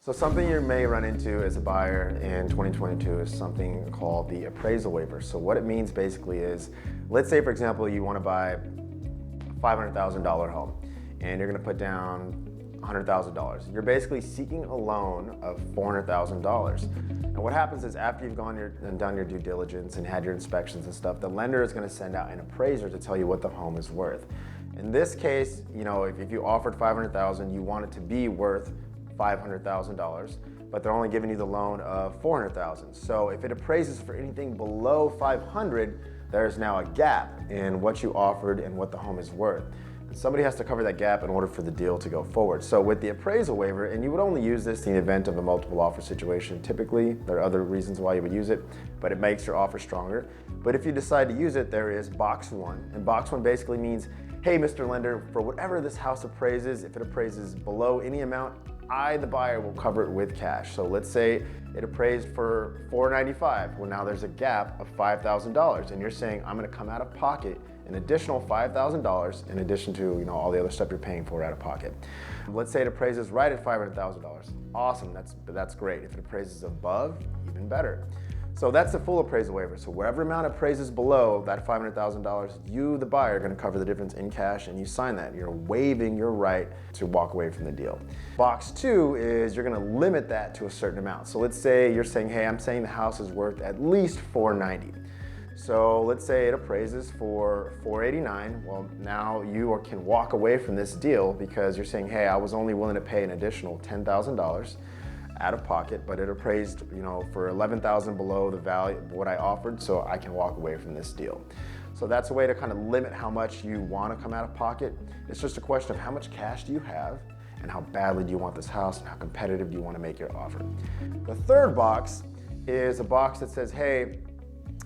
So something you may run into as a buyer in 2022 is something called the appraisal waiver. So what it means basically is, let's say for example, you want to buy a $500,000 home and you're going to put down $100,000. You're basically seeking a loan of $400,000. And what happens is after you've gone and done your due diligence and had your inspections and stuff, the lender is going to send out an appraiser to tell you what the home is worth. In this case, if you offered $500,000, you want it to be worth $500,000, but they're only giving you the loan of $400,000. So if it appraises for anything below $500,000, there's now a gap in what you offered and what the home is worth. And somebody has to cover that gap in order for the deal to go forward. So with the appraisal waiver, and you would only use this in the event of a multiple offer situation. Typically, there are other reasons why you would use it, but it makes your offer stronger. But if you decide to use it, there is box one. And box one basically means, hey, Mr. Lender, for whatever this house appraises, if it appraises below any amount, I, the buyer, will cover it with cash. So let's say it appraised for $495,000. Well, now there's a gap of $5,000, and you're saying I'm going to come out of pocket an additional $5,000 in addition to all the other stuff you're paying for out of pocket. Let's say it appraises right at $500,000. Awesome, that's great. If it appraises above, even better. So that's the full appraisal waiver. So wherever amount appraises below that $500,000, you, the buyer, are going to cover the difference in cash, and you sign that. You're waiving your right to walk away from the deal. Box two is you're going to limit that to a certain amount. So let's say you're saying, hey, I'm saying the house is worth at least $490,000. So let's say it appraises for $489,000. Well, now you can walk away from this deal because you're saying, hey, I was only willing to pay an additional $10,000 out of pocket, but it appraised, for $11,000 below the value of what I offered, so I can walk away from this deal. So that's a way to kind of limit how much you want to come out of pocket. It's just a question of how much cash do you have and how badly do you want this house and how competitive do you want to make your offer. The third box is a box that says, hey,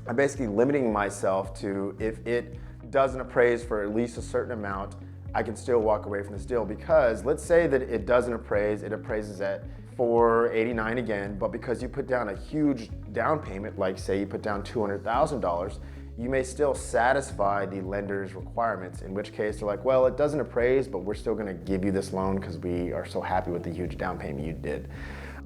I'm basically limiting myself to if it doesn't appraise for at least a certain amount, I can still walk away from this deal, because let's say that it doesn't appraise, it appraises at $489,000 again, but because you put down a huge down payment, like say you put down $200,000, you may still satisfy the lender's requirements, in which case they're like, well, it doesn't appraise, but we're still gonna give you this loan because we are so happy with the huge down payment you did.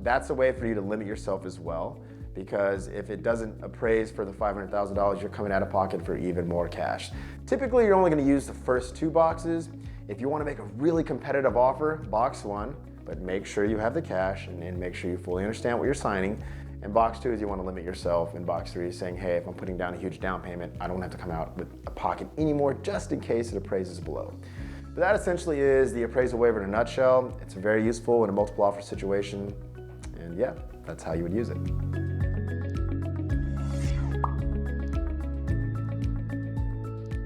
That's a way for you to limit yourself as well, because if it doesn't appraise for the $500,000, you're coming out of pocket for even more cash. Typically, you're only gonna use the first two boxes. If you wanna make a really competitive offer, box one, but make sure you have the cash and make sure you fully understand what you're signing. And box two is you wanna limit yourself. And box three is saying, hey, if I'm putting down a huge down payment, I don't have to come out with a pocket anymore, just in case it appraises below. But that essentially is the appraisal waiver in a nutshell. It's very useful in a multiple offer situation. And yeah, that's how you would use it.